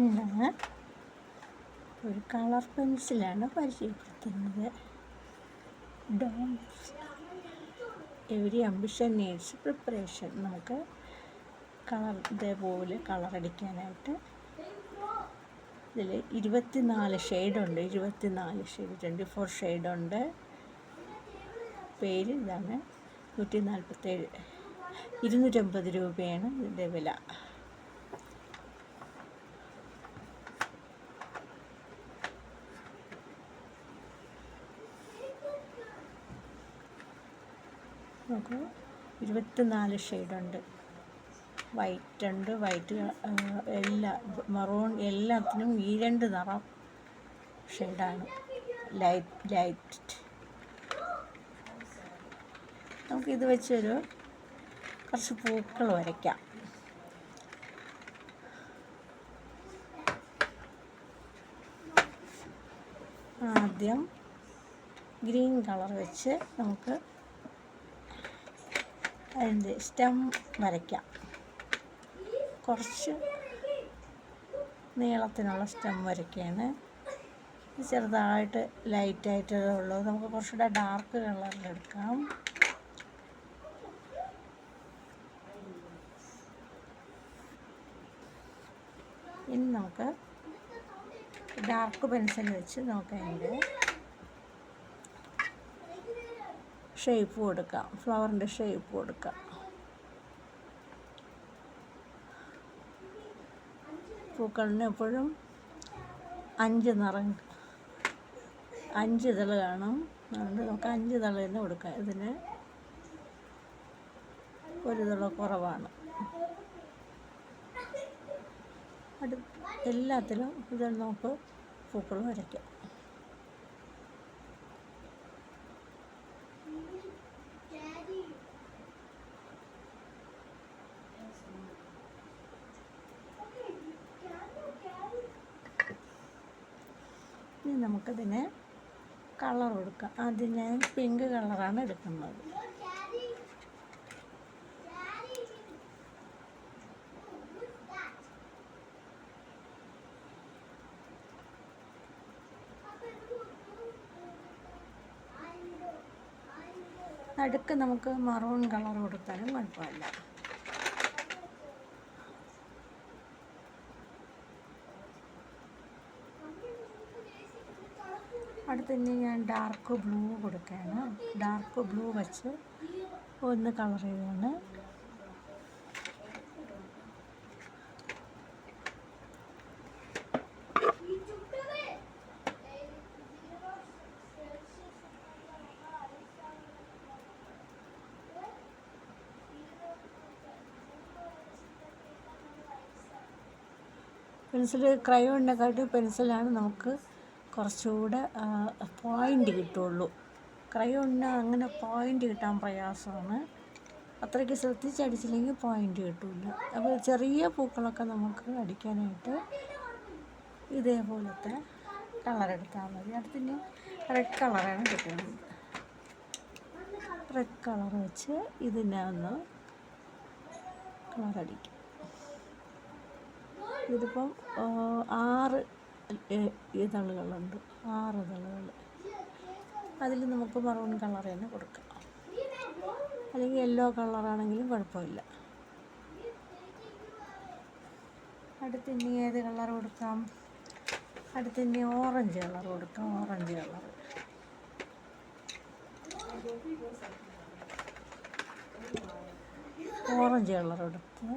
ഇന്ന് ഒരു കളർ പെൻസിലാണ് പരിചയപ്പെടുത്തുന്നത്. Doms every ambition needs preparation. നമുക്ക് ഇതേപോലെ കളറടിക്കാനായിട്ട് ഇതിൽ 24 ഷെയ്ഡുണ്ട്. 24 ഷെയ്ഡുണ്ട്. പേര് ഇതാണ്. 147, 250 രൂപയാണ് ഇതിൻ്റെ വില. നമുക്ക് 24 ഷെയ്ഡുണ്ട്. വൈറ്റ് ഉണ്ട്, വൈറ്റ് മറൂൺ, എല്ലാത്തിനും ഈ 2 നിറം ഷെയ്ഡാണ്. ലൈറ്റ്. നമുക്കിത് വെച്ചൊരു കുറച്ച് പൂക്കൾ വരയ്ക്കാം. ആദ്യം ഗ്രീൻ കളർ വെച്ച് നമുക്ക് അതിൻ്റെ സ്റ്റെം വരയ്ക്കാം. കുറച്ച് നീളത്തിനുള്ള സ്റ്റെം വരയ്ക്കുകയാണ്. ചെറുതായിട്ട് ലൈറ്റായിട്ടുള്ളത് നമുക്ക് കുറച്ചുകൂടെ ഡാർക്ക് കളറിലെടുക്കാം. ഇനി നമുക്ക് ഡാർക്ക് പെൻസിൽ വെച്ച് നമുക്ക് അതിൻ്റെ ഷേപ്പ് കൊടുക്കാം. ഫ്ലവറിൻ്റെ ഷേപ്പ് കൊടുക്കാം. പൂക്കളിന് എപ്പോഴും 5 ഇതൾ കാണും. അതുകൊണ്ട് നമുക്ക് 5 ഇതൾ തന്നെ കൊടുക്കാം. ഇതിന് 1 ഇതൾ കുറവാണ്. എല്ലാത്തിലും ഇത് നമുക്ക് പൂക്കൾ വരയ്ക്കാം. ഇനി നമുക്കതിന് കളർ കൊടുക്കാം. ആദ്യം ഞാൻ പിങ്ക് കളറാണ് എടുക്കുന്നത്. നടുക്ക് നമുക്ക് മറൂൺ കളർ കൊടുത്താലും കുഴപ്പമില്ല. അടുത്തന്നെ ഞാൻ ഡാർക്ക് ബ്ലൂ കൊടുക്കുകയാണ്. ഡാർക്ക് ബ്ലൂ വെച്ച് ഒന്ന് കളർ ചെയ്യുകയാണ്. ക്രയോണിനെക്കാട്ടി പെൻസിലാണ് നമുക്ക് കുറച്ചുകൂടെ പോയിൻ്റ് കിട്ടുള്ളൂ. ക്രയോണിന് അങ്ങനെ പോയിൻ്റ് കിട്ടാൻ പ്രയാസമാണ്. അത്രയ്ക്ക് ശ്രദ്ധിച്ചടിച്ചില്ലെങ്കിൽ പോയിൻ്റ് കിട്ടില്ല. അപ്പോൾ ചെറിയ പൂക്കളൊക്കെ നമുക്ക് അടിക്കാനായിട്ട് ഇതേപോലത്തെ കളറെടുത്താൽ മതി. അടുത്തിന് റെഡ് കളറാണ് കിട്ടുന്നത്. റെഡ് കളർ വെച്ച് ഇതിനെ ഒന്ന് കളറടിക്കും. ഇതിപ്പം 6 ഇതളുകളുണ്ട്. 6 ഇതളുകൾ. അതിൽ നമുക്ക് മറൂൺ കളർ തന്നെ കൊടുക്കാം. അല്ലെങ്കിൽ യെല്ലോ കളറാണെങ്കിലും കുഴപ്പമില്ല. അടുത്തിനി ഏത് കളർ കൊടുക്കാം? അടുത്തിനി ഓറഞ്ച് കളർ കൊടുക്കാം. ഓറഞ്ച് കളർ എടുത്ത്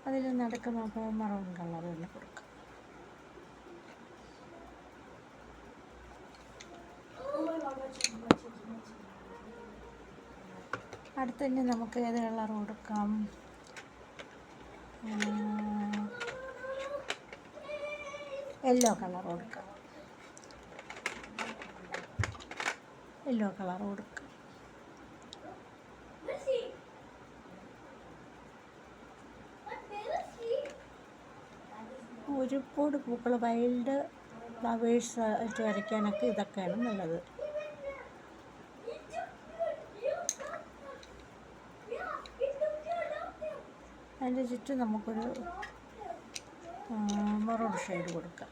അതിൽ നടുക്ക് നമുക്ക് മറൂൺ കളർ തന്നെ കൊടുക്കാം. അടുത്തന്നെ നമുക്ക് ഏത് കളർ കൊടുക്കാം? യെല്ലോ കളർ കൊടുക്കാം. ഒരുപാട് പൂക്കൾ വൈൽഡ് ഫ്ലവേഴ്സ് ആയിട്ട് വരയ്ക്കാനൊക്കെ ഇതൊക്കെയാണ് നല്ലത്. അതിൻ്റെ ചുറ്റും നമുക്കൊരു മെറൂൺ ഷെയ്ഡ് കൊടുക്കാം.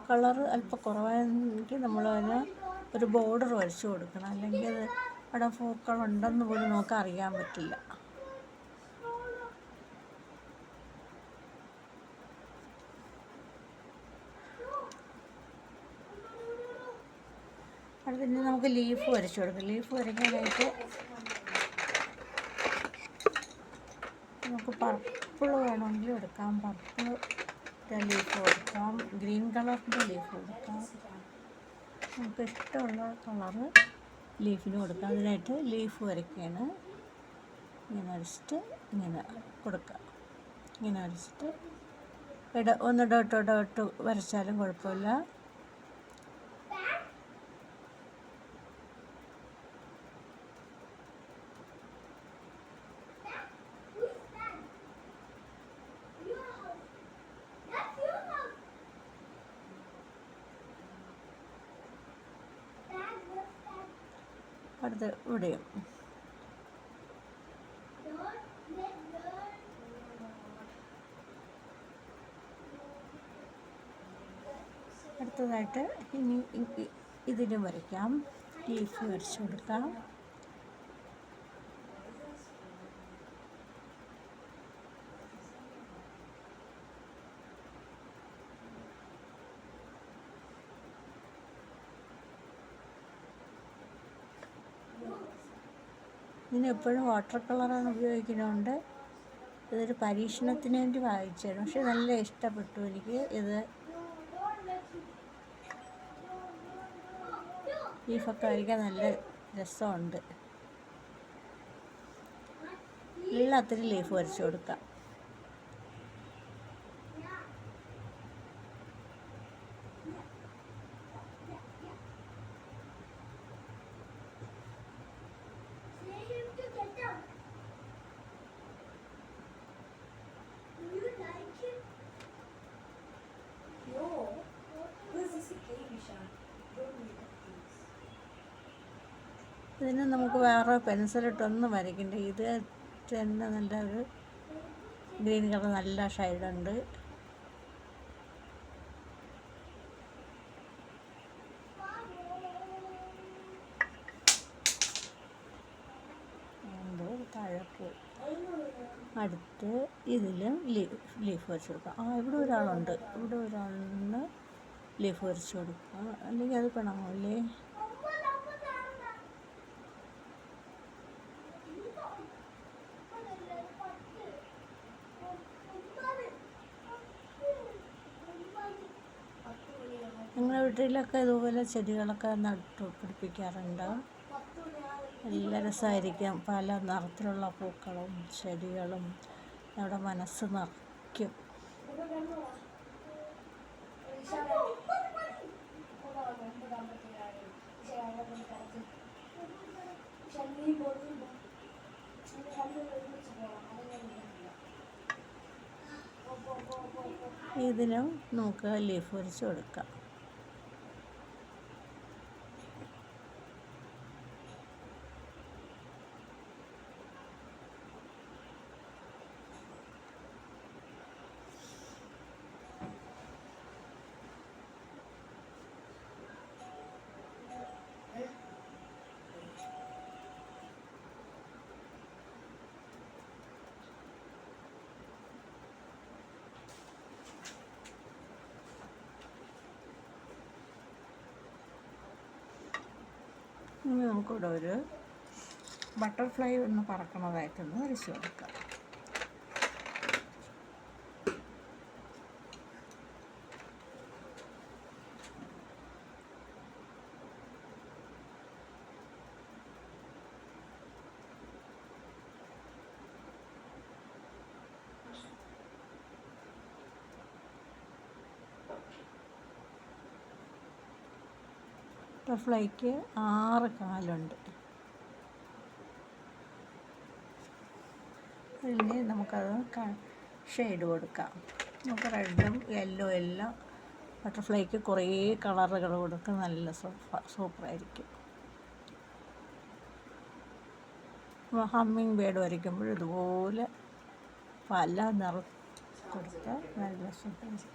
കളറ് അല്പം കുറവായെങ്കിൽ നമ്മളതിന് ഒരു ബോർഡർ വരച്ച് കൊടുക്കണം, അല്ലെങ്കിൽ അത് അവിടെ പൂക്കളുണ്ടെന്ന് പോലും നമുക്ക് അറിയാൻ പറ്റില്ല. അടുത്തന്നെ നമുക്ക് ലീഫ് വരച്ച് കൊടുക്കാം. ലീഫ് വരയ്ക്കാനായിട്ട് നമുക്ക് പർപ്പിൾ വേണമെങ്കിൽ എടുക്കാം. പർപ്പിൾ ലീഫ് കൊടുക്കാം, ഗ്രീൻ കളറിൻ്റെ ലീഫ് കൊടുക്കാം. നമുക്ക് ഇഷ്ടമുള്ള കളറ് ലീഫിന് കൊടുക്കാം. അതിനായിട്ട് ലീഫ് വരയ്ക്കുകയാണ്. ഇങ്ങനെ വരച്ചിട്ട് ഇങ്ങനെ കൊടുക്കാം. ഇങ്ങനെ വരച്ചിട്ട് ഒന്ന് ഡോട്ട് വരച്ചാലും കുഴപ്പമില്ല. അടുത്ത് ഇവിടെയും അടുത്തതായിട്ട് ഇനി ഇതിന് വരയ്ക്കാം. ലീഫ് വരച്ച് കൊടുക്കാം. ഇതിനെപ്പോഴും വാട്ടർ കളറാണ് ഉപയോഗിക്കുന്നതുകൊണ്ട് ഇതൊരു പരീക്ഷണത്തിന് വേണ്ടി വായിച്ചതാണ്. പക്ഷെ നല്ല ഇഷ്ടപ്പെട്ടു എനിക്ക്. ഇത് ലീഫൊക്കെ വരയ്ക്കാൻ നല്ല രസമുണ്ട്. എല്ലാത്തിനും ലീഫ് വരച്ച് കൊടുക്കാം. ഇതിന് നമുക്ക് വേറെ പെൻസിലിട്ടൊന്നും വരയ്ക്കണ്ട. ഇത് തന്നെ നല്ല ഒരു ഗ്രീൻ കളർ നല്ല ഷെയ്ഡുണ്ട്. താഴെപ്പോ അടുത്ത് ഇതിലും ലീഫ് വരച്ച് കൊടുക്കാം. ഇവിടെ ഒരാളുണ്ട്. ഇവിടെ ഒരാളിന് ലീഫ് വരച്ച് കൊടുക്കുക, അല്ലെങ്കിൽ അത് പിണങ്ങൂല്ലേ. നിങ്ങളുടെ വീട്ടിലൊക്കെ ഇതുപോലെ ചെടികളൊക്കെ നട്ടു പിടിപ്പിക്കാറുണ്ട്. നല്ല രസമായിരിക്കും. പല നിറത്തിലുള്ള പൂക്കളും ചെടികളും നമ്മുടെ മനസ്സ് നിറയ്ക്കും. ഇതിനും നമുക്ക് ലീഫ് വരച്ച് കൊടുക്കാം. ഇനി നമുക്കിവിടെ ഒരു ബട്ടർഫ്ലൈ ഒന്ന് പറക്കണതായിട്ടൊന്ന് വരച്ച് കൊടുക്കാം. ബട്ടർഫ്ലൈക്ക് 6 കാലുണ്ട്. ഇനി നമുക്കത് ഷെയ്ഡ് കൊടുക്കാം. നമുക്ക് റെഡും യെല്ലോ എല്ലാം ബട്ടർഫ്ലൈക്ക് കുറേ കളറുകൾ കൊടുക്കുക, നല്ല സൂപ്പറായിരിക്കും. ഹമ്മിങ് ബേർഡ് വരയ്ക്കുമ്പോൾ ഇതുപോലെ പല നിറം കൊടുത്താൽ നല്ല സൂപ്പറായിരിക്കും.